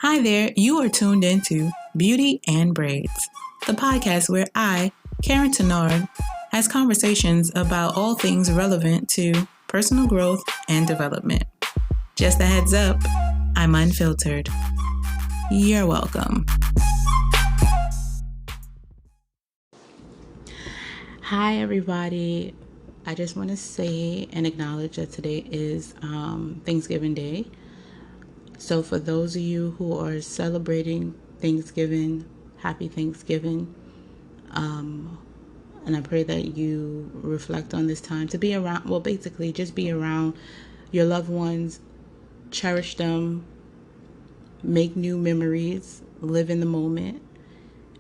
Hi there, you are tuned into Beauty and Braids, the podcast where I, Karyne, has conversations about all things relevant to personal growth and development. Just a heads up, I'm unfiltered. You're welcome. Hi, everybody. I just want to say and acknowledge that today is Thanksgiving Day. So for those of you who are celebrating Thanksgiving, happy Thanksgiving. And I pray that you reflect on this time to be around, well, basically just be around your loved ones, cherish them, make new memories, live in the moment,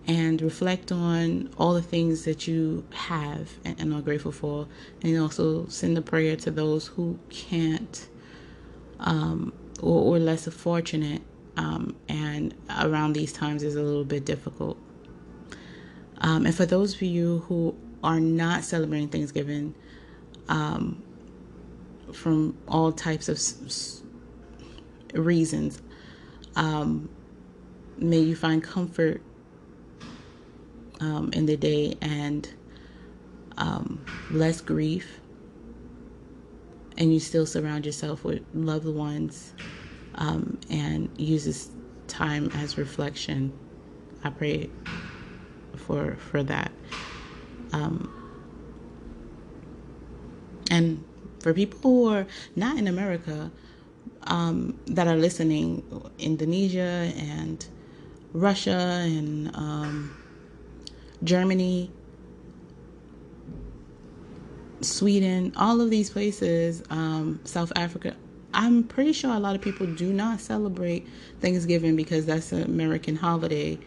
and reflect on all the things that you have and are grateful for. And also send a prayer to those who can't or less fortunate. And around these times is a little bit difficult. And for those of you who are not celebrating Thanksgiving from all types of reasons, may you find comfort in the day and less grief, and you still surround yourself with loved ones and use this time as reflection. I pray for that. And for people who are not in America that are listening, Indonesia and Russia and Germany, Sweden, all of these places, South Africa, I'm pretty sure a lot of people do not celebrate Thanksgiving because that's an American holiday.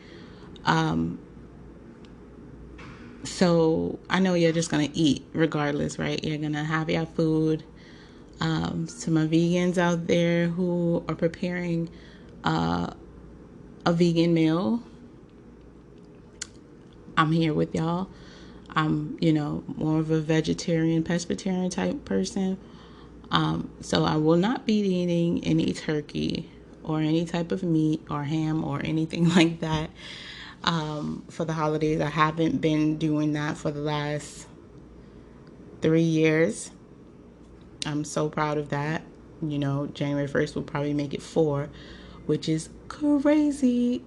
So I know you're just going to eat regardless, right? You're going to have your food. To my vegans out there who are preparing a vegan meal, I'm here with y'all. I'm, more of a vegetarian, pescatarian type person. So I will not be eating any turkey or any type of meat or ham or anything like that. For the holidays, I haven't been doing that for the last 3 years. I'm so proud of that. January 1st will probably make it 4, which is crazy.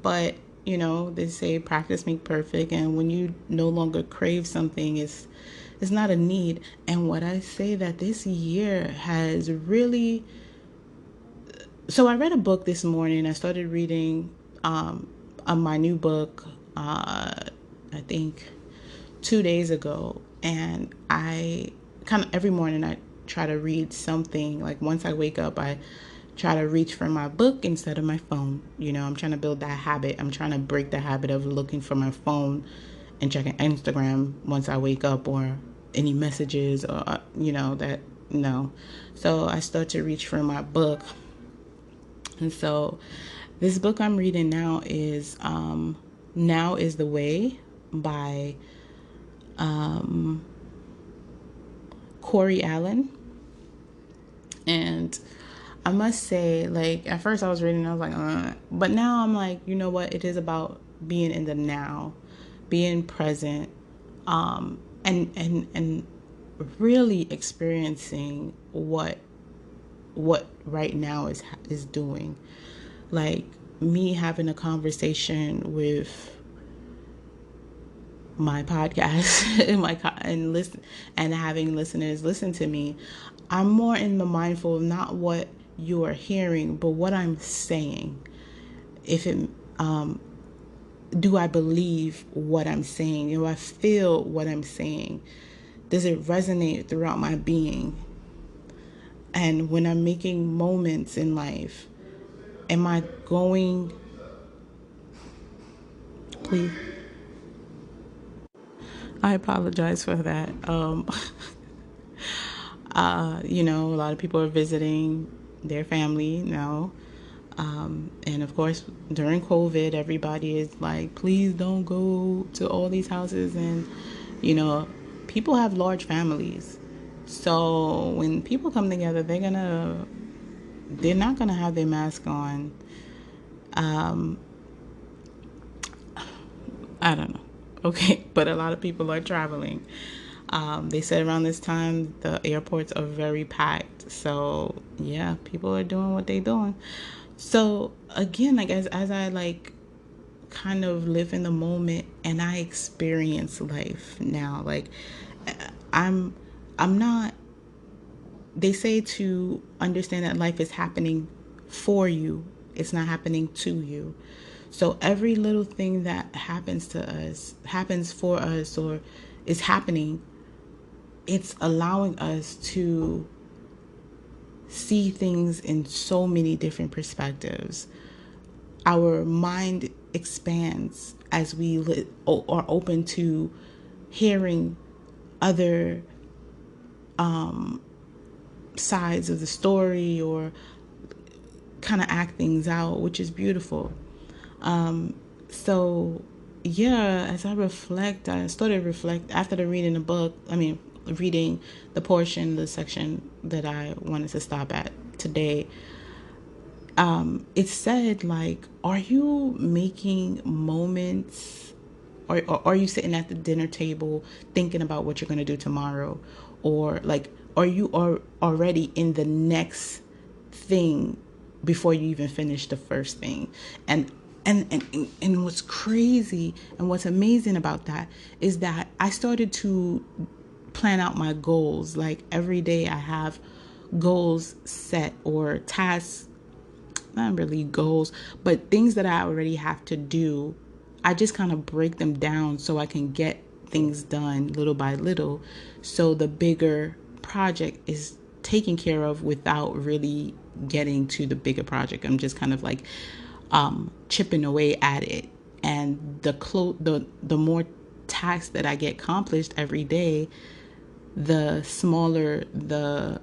But, they say practice make perfect. And when you no longer crave something, it's not a need. And what I say that this year has really... So I read a book this morning. I started reading my new book, I think 2 days ago. And I kind of every morning I try to read something. Like once I wake up, I try to reach for my book instead of my phone. I'm trying to build that habit. I'm trying to break the habit of looking for my phone and checking Instagram once I wake up, or any messages, or that. No. So I start to reach for my book. And so this book I'm reading now is Now is the Way by Corey Allen. And I must say, like, at first I was reading, I was like, but now I'm like, you know what? It is about being in the now, being present, and really experiencing what right now is doing. Like me having a conversation with my podcast and listen, and having listeners listen to me. I'm more in the mindful of not what you are hearing, but what I'm saying. If it, do I believe what I'm saying? Do I feel what I'm saying? Does it resonate throughout my being? And when I'm making moments in life, am I going... Please. I apologize for that. A lot of people are visiting their family now. And of course, during COVID, everybody is like, please don't go to all these houses. And, people have large families. So when people come together, they're not going to have their mask on. I don't know. Okay, but a lot of people are traveling. They said around this time the airports are very packed. So yeah, people are doing what they're doing. So again, like as I like kind of live in the moment and I experience life now, like I'm I'm not, they say to understand that life is happening for you, it's not happening to you. So every little thing that happens to us, happens for us, or is happening, it's allowing us to see things in so many different perspectives. Our mind expands as we are open to hearing other sides of the story, or kind of act things out, which is beautiful. So yeah, as I reflect, I started reflect after the reading the book. I mean, reading the section that I wanted to stop at today. It said like, are you making moments, or are you sitting at the dinner table thinking about what you're going to do tomorrow, or like, are you already in the next thing before you even finish the first thing? And what's crazy and what's amazing about that is that I started to plan out my goals. Like every day I have goals set, or tasks, not really goals, but things that I already have to do. I just kind of break them down so I can get things done little by little. So the bigger project is taken care of without really getting to the bigger project. I'm just kind of like chipping away at it. And the more tasks that I get accomplished every day, the smaller the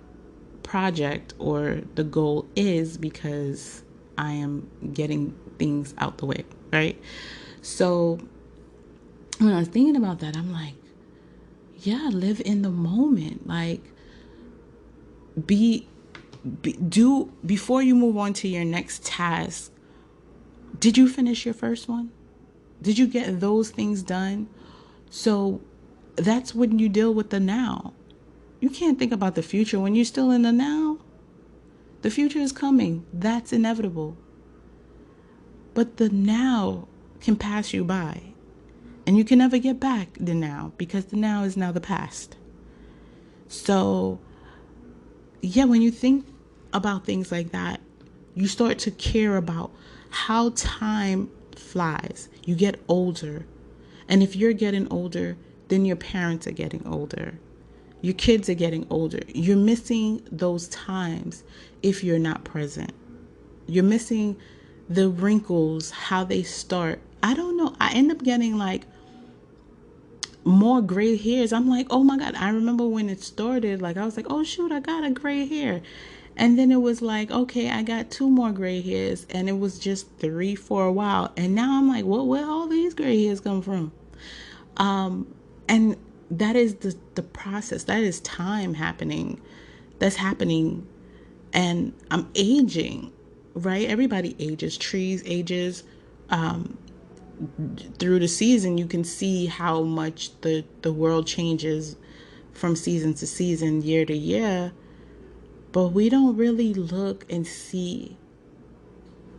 project or the goal is, because I am getting things out the way, right? So when I was thinking about that, I'm like, yeah, live in the moment. Like, do before you move on to your next task. Did you finish your first one? Did you get those things done? So that's when you deal with the now. You can't think about the future when you're still in the now. The future is coming. That's inevitable. But the now can pass you by. And you can never get back the now, because the now is now the past. So, yeah, when you think about things like that, you start to care about how time flies. You get older. And if you're getting older, then your parents are getting older. Your kids are getting older. You're missing those times if you're not present. You're missing the wrinkles, how they start. I don't know. I end up getting like more gray hairs. I'm like, oh my God. I remember when it started, like I was like, oh shoot, I got a gray hair. And then it was like, okay, I got 2 more gray hairs, and it was just 3 for a while. And now I'm like, well, where all these gray hairs come from? And that is the process. That is time happening. That's happening. And I'm aging, right? Everybody ages. Trees ages. Through the season, you can see how much the world changes from season to season, year to year. But we don't really look and see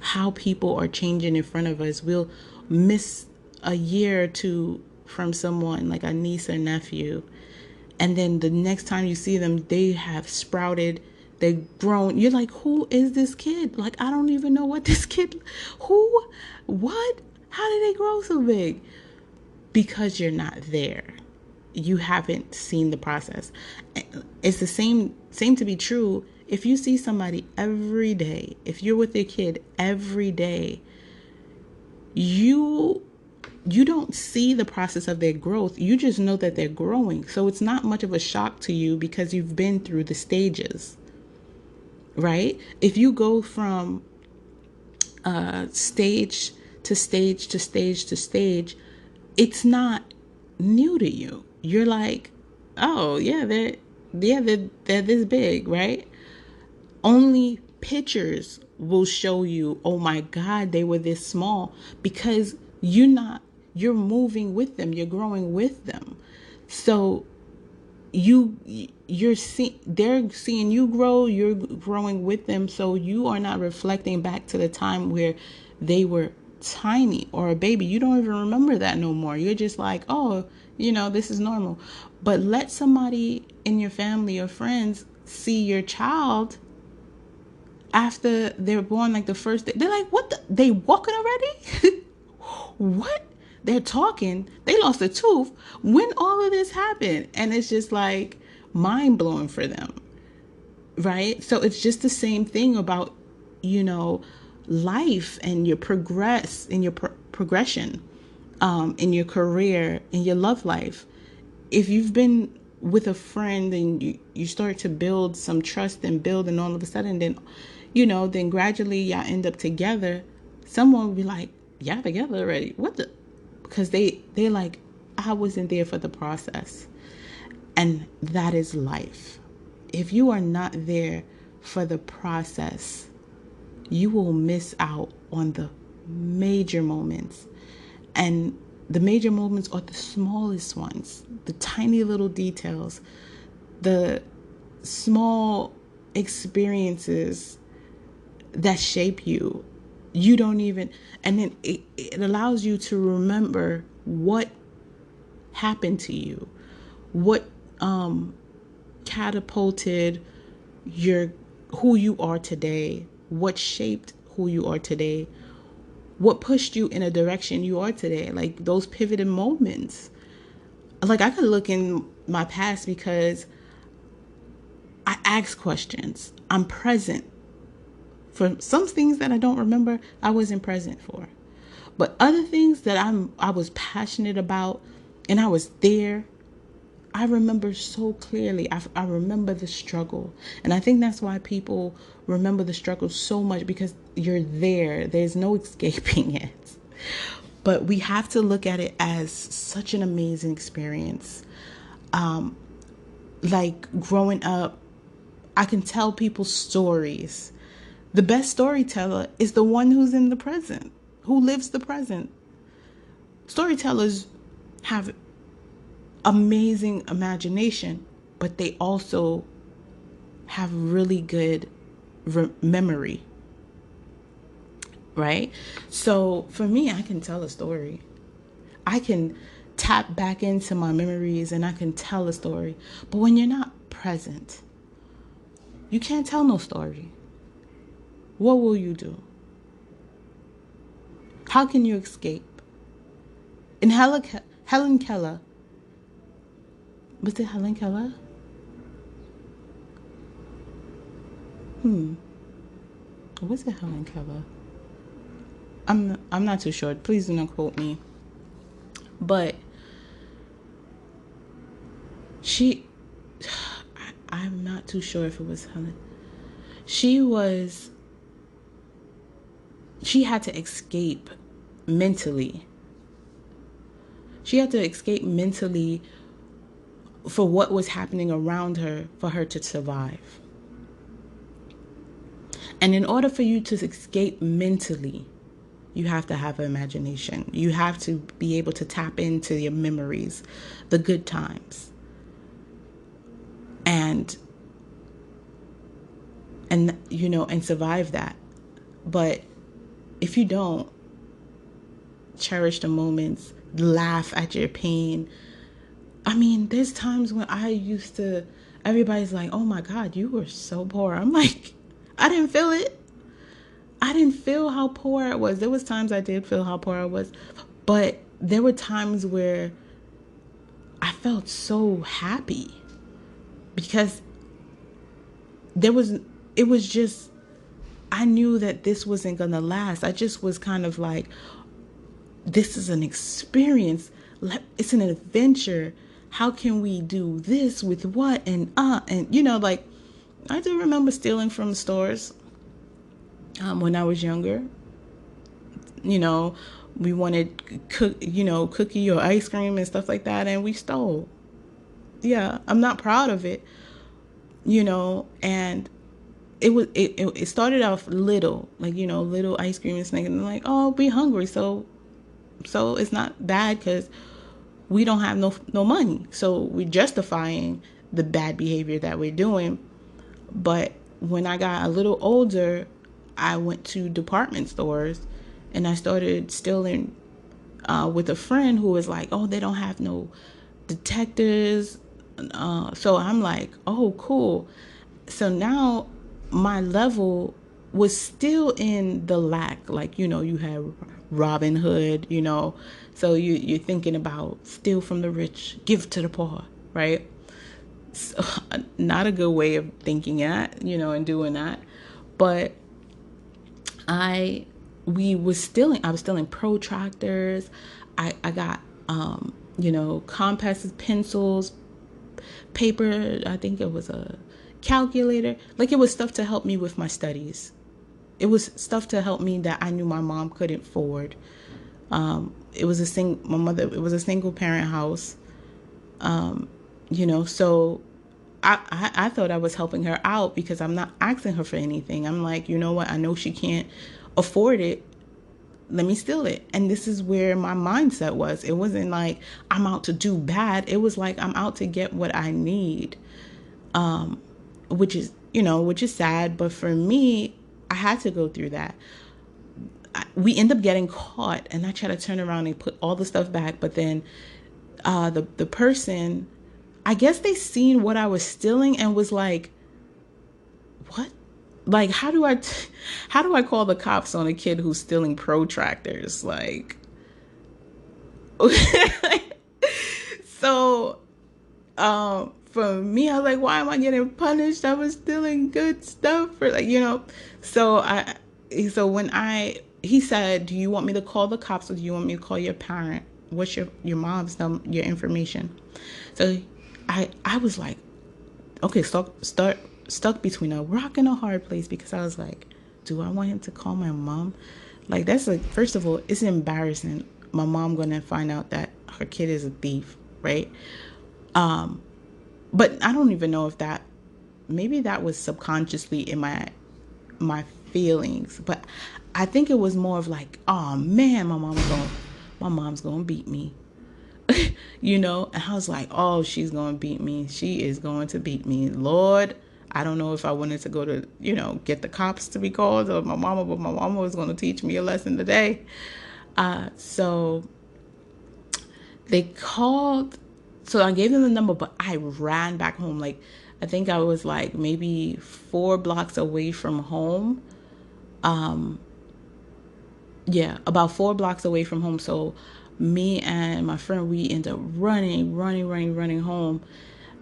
how people are changing in front of us. We'll miss a year or two from someone, like a niece or nephew, and then the next time you see them, they have sprouted, they've grown. You're like, who is this kid? Like, I don't even know what this kid, who, what, how did they grow so big? Because you're not there. You haven't seen the process. It's the same to be true if you see somebody every day. If you're with your kid every day, you don't see the process of their growth. You just know that they're growing. So it's not much of a shock to you because you've been through the stages, right? If you go from stage to stage to stage to stage, it's not new to you. You're like, oh yeah, they're this big, right? Only pictures will show you, oh my God, they were this small, because you're moving with them, you're growing with them. So they're seeing you grow, you're growing with them, so you are not reflecting back to the time where they were tiny or a baby. You don't even remember that no more. You're just like, oh, this is normal. But let somebody in your family or friends see your child after they're born, like the first day. They're like, what they walking already? What? They're talking. They lost a tooth. When all of this happened? And it's just like mind blowing for them. Right? So it's just the same thing about, life and your progression, in your career, in your love life. If you've been with a friend and you start to build some trust and all of a sudden, then, then gradually y'all end up together, someone will be like, y'all together already? What the? Because they're like, I wasn't there for the process. And that is life. If you are not there for the process, you will miss out on the major moments. And the major moments are the smallest ones, the tiny little details, the small experiences that shape you. You don't even, and then it allows you to remember what happened to you, what catapulted who you are today, what shaped who you are today, what pushed you in a direction you are today, like those pivotal moments. Like I could look in my past because I ask questions. I'm present for some things that I don't remember. I wasn't present for, but other things that I was passionate about and I was there. I remember so clearly. I remember the struggle. And I think that's why people remember the struggle so much, because you're there. There's no escaping it. But we have to look at it as such an amazing experience. Like growing up, I can tell people stories. The best storyteller is the one who's in the present, who lives the present. Storytellers have amazing imagination, but they also have really good memory, right? So for me, I can tell a story. I can tap back into my memories and I can tell a story. But when you're not present, you can't tell no story. What will you do? How can you escape? In Helen Keller, was it Helen Keller? Was it Helen Keller? I'm not too sure. Please do not quote me. But I'm not too sure if it was Helen. She had to escape mentally. She had to escape mentally for what was happening around her, for her to survive. And in order for you to escape mentally, you have to have an imagination. You have to be able to tap into your memories, the good times. And survive that. But if you don't, cherish the moments, laugh at your pain. I mean, there's times when everybody's like, oh my God, you were so poor. I'm like, I didn't feel it. I didn't feel how poor I was. There was times I did feel how poor I was, but there were times where I felt so happy because it was just, I knew that this wasn't going to last. I just was kind of like, this is an experience. It's an adventure. How can we do this with what? And like, I do remember stealing from stores when I was younger. We wanted cookie or ice cream and stuff like that, and we stole. Yeah, I'm not proud of it, and it started off little, like, little ice cream and snack, and they're like, oh, we hungry, so it's not bad because we don't have no money, so we're justifying the bad behavior that we're doing. But when I got a little older, I went to department stores and I started stealing with a friend who was like, oh, they don't have no detectors. So I'm like, oh, cool. So now my level was still in the lack. Like, you have Robin Hood, so you're thinking about steal from the rich, give to the poor, right? So, not a good way of thinking that, and doing that. But I was stealing protractors. I got compasses, pencils, paper. I think it was a calculator. Like, it was stuff to help me with my studies. It was stuff to help me that I knew my mom couldn't afford. It was it was a single parent house. So I thought I was helping her out because I'm not asking her for anything. I'm like, you know what? I know she can't afford it. Let me steal it. And this is where my mindset was. It wasn't like I'm out to do bad. It was like I'm out to get what I need, which is sad. But for me, I had to go through that. We end up getting caught, and I try to turn around and put all the stuff back. But then the person, I guess they seen what I was stealing and was like, what? Like, how do I call the cops on a kid who's stealing protractors? Like, so, for me, I was like, why am I getting punished? I was stealing good stuff for, like, so when he said, do you want me to call the cops or do you want me to call your parent? What's your mom's your information? So I was like, okay, stuck between a rock and a hard place, because I was like, do I want him to call my mom? Like, that's like, first of all, it's embarrassing. My mom gonna find out that her kid is a thief, right? But I don't even know if maybe that was subconsciously in my feelings, but I think it was more of like, oh man, my mom's gonna beat me. And I was like, oh, she's going to beat me. She is going to beat me. Lord, I don't know if I wanted to go to, get the cops to be called or my mama, but my mama was going to teach me a lesson today. So they called. So I gave them the number, but I ran back home. Like, I think I was like maybe 4 blocks away from home. About 4 blocks away from home. So me and my friend, we end up running home.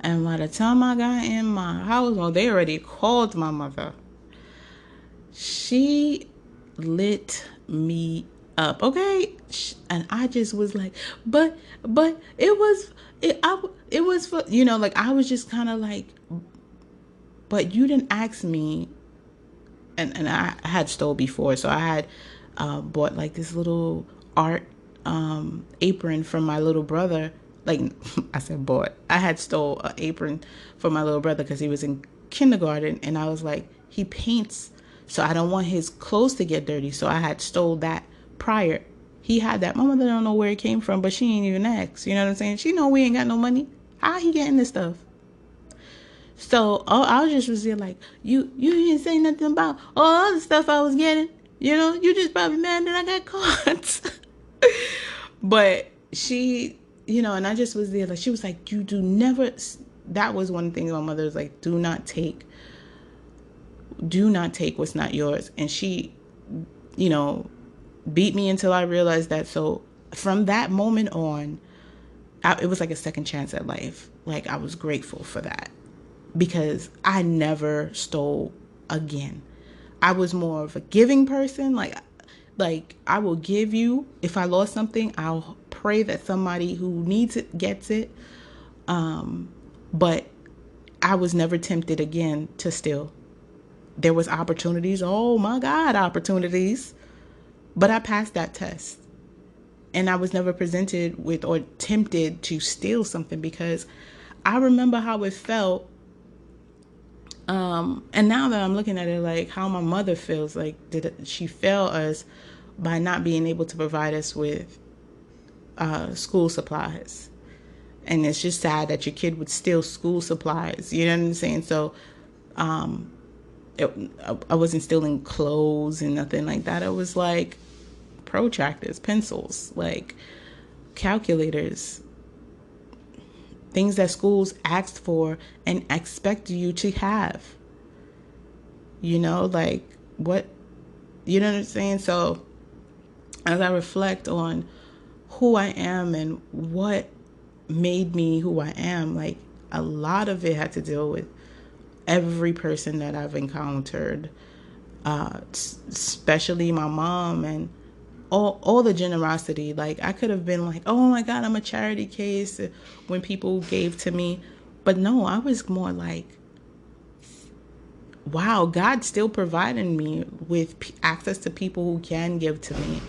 And by the time I got in my house, well, they already called my mother. She lit me up, okay? And I just was like, but it was for, like, I was just kind of like, but you didn't ask me. And I had stole before, so I had bought like this little art apron from my little brother. Like, I said bought. I had stole an apron from my little brother because he was in kindergarten, and I was like, he paints, so I don't want his clothes to get dirty. So I had stole that prior. He had that. My mother don't know where it came from, but she ain't even asked. You know what I'm saying? She know we ain't got no money. How he getting this stuff? So I was just there like, you didn't say nothing about all the stuff I was getting. You just probably mad that I got caught. But she, and I just was there like, she was like, you do never. That was one thing my mother was like, do not take what's not yours. And she, beat me until I realized that. So from that moment on, it was like a second chance at life. Like, I was grateful for that, because I never stole again. I was more of a giving person. Like I will give you. If I lost something, I'll pray that somebody who needs it gets it. But I was never tempted again to steal. There was opportunities. Oh my God, opportunities. But I passed that test. And I was never presented with or tempted to steal something, because I remember how it felt And now that I'm looking at it, like how my mother feels, like did she fail us by not being able to provide us with school supplies? And it's just sad that your kid would steal school supplies. You know what I'm saying? So I wasn't stealing clothes and nothing like that. It was like protractors, pencils, like calculators, things that schools asked for and expect you to have. You know, like what, you know what I'm saying? So as I reflect on who I am and what made me who I am, like a lot of it had to deal with every person that I've encountered, especially my mom and all the generosity. Like I could have been like, oh my God, I'm a charity case when people gave to me. But no, I was more like, wow, God still providing me with access to people who can give to me.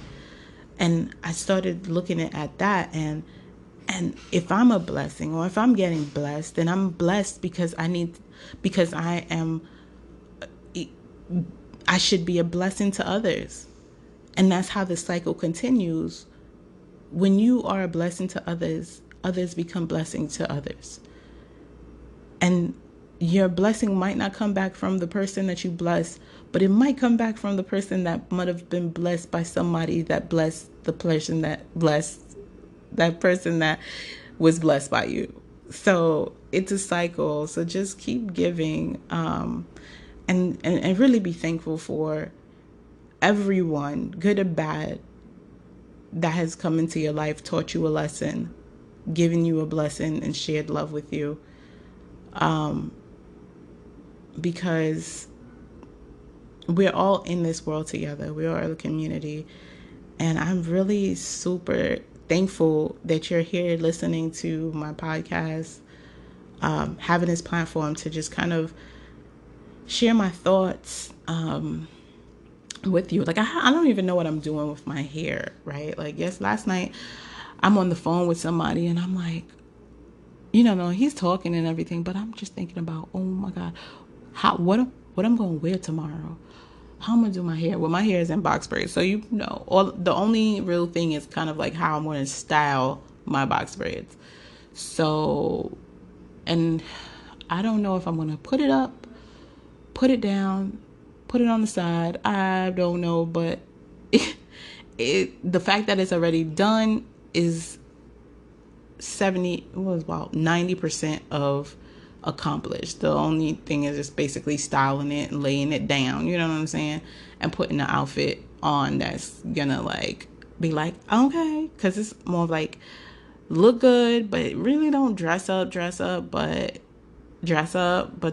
And I started looking at that, and if I'm a blessing or if I'm getting blessed, then I'm blessed because I should be a blessing to others. And that's how the cycle continues. When you are a blessing to others, others become blessings to others. And your blessing might not come back from the person that you bless, but it might come back from the person that might have been blessed by somebody that blessed the person that blessed that person that was blessed by you. So it's a cycle. So just keep giving, and really be thankful for everyone, good or bad, that has come into your life, taught you a lesson, given you a blessing, and shared love with you. Because we're all in this world together. We are a community. And I'm really super thankful that you're here listening to my podcast, having this platform to just kind of share my thoughts with you. Like, I don't even know what I'm doing with my hair, right? Like, yes, last night I'm on the phone with somebody and I'm like, no, he's talking and everything, but I'm just thinking about, oh my God, what I'm going to wear tomorrow. How I'm going to do my hair? Well, my hair is in box braids. So, the only real thing is kind of like how I'm going to style my box braids. So, and I don't know if I'm going to put it up, put it down, put it on the side. I don't know, but the fact that it's already done is 90% of accomplished. The only thing is just basically styling it and laying it down, you know what I'm saying, and putting the outfit on that's gonna like be like, okay, because it's more like look good, but really don't dress up, but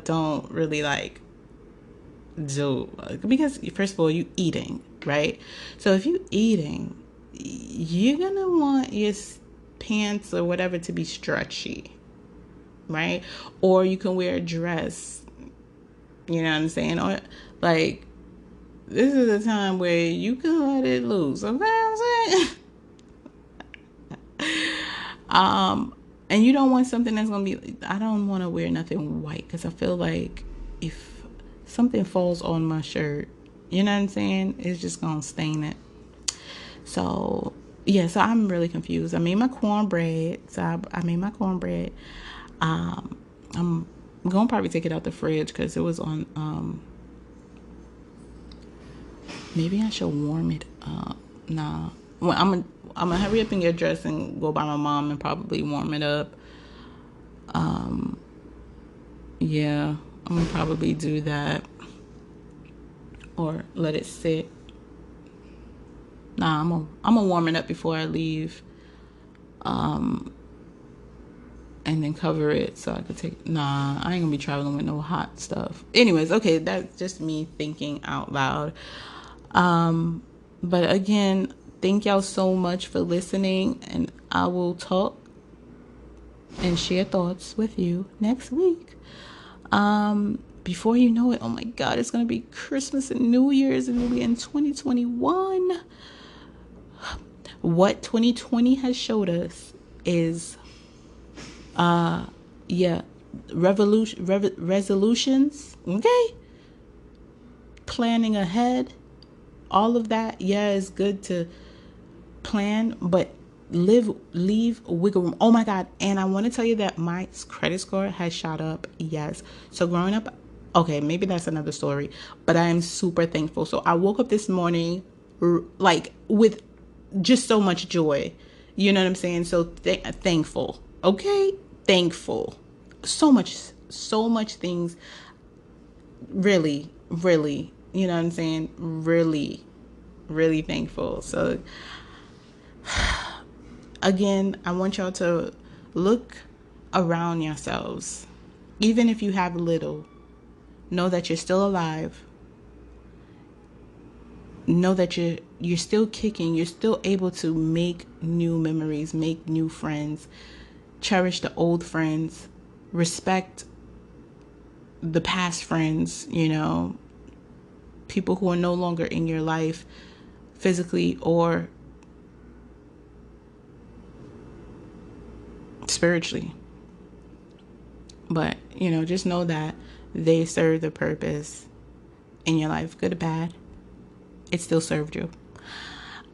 don't really like do, because first of all, you eating, right? So if you eating, you're gonna want your pants or whatever to be stretchy, right? Or you can wear a dress, you know what I'm saying? Or like, this is a time where you can let it loose, okay what I'm saying? And you don't want something that's gonna be, I don't want to wear nothing white, because I feel like if something falls on my shirt, you know what I'm saying, it's just gonna stain it. So yeah, so I'm really confused. I made my cornbread. I'm gonna probably take it out the fridge because it was on. Maybe I should warm it up. Nah, well, I'm gonna hurry up and get dressed and go by my mom and probably warm it up. Yeah, I'm gonna probably do that or let it sit. Nah, I'm gonna warm it up before I leave. And then cover it so I could take. Nah, I ain't gonna be traveling with no hot stuff. Anyways, okay, that's just me thinking out loud. But again, thank y'all so much for listening, and I will talk and share thoughts with you next week. Before you know it, oh my God, it's gonna be Christmas and New Year's, and we'll be in 2021. What 2020 has showed us is resolutions, okay? Planning ahead, all of that. Yeah, it's good to plan, but leave wiggle room. Oh my God. And I want to tell you that my credit score has shot up. Yes. So growing up, okay, maybe that's another story, but I am super thankful. So I woke up this morning like with just so much joy. You know what I'm saying? So thankful. Okay? Thankful. So much things. Really, really, you know what I'm saying? Really, really thankful. So again, I want y'all to look around yourselves. Even if you have little, know that you're still alive. Know that you're still kicking. You're still able to make new memories, make new friends, cherish the old friends, respect the past friends, people who are no longer in your life physically or spiritually. But, just know that they serve the purpose in your life, good or bad. It still served you.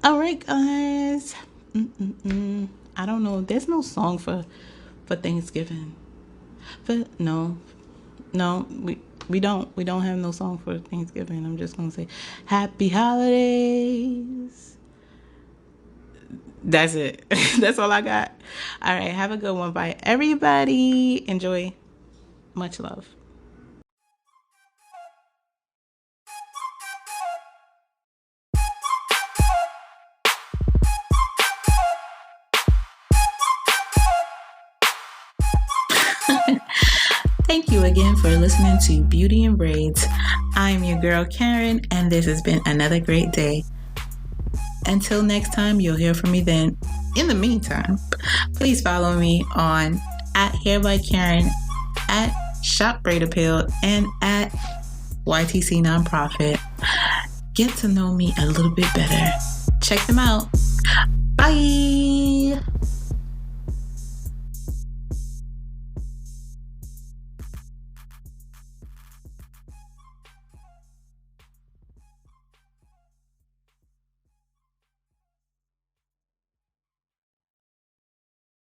All right, guys. I don't know. There's no song for Thanksgiving. But no, we don't have no song for Thanksgiving. I'm just gonna say happy holidays. That's it. That's all I got. All right, have a good one. Bye, everybody. Enjoy. Much love. Thank you again for listening to Beauty and Braids. I'm your girl Karyne, and this has been another great day. Until next time, you'll hear from me then. In the meantime, please follow me on @HairByKaryne, @ShopBraidAppeal, and @YTC Nonprofit. Get to know me a little bit better. Check them out. Bye.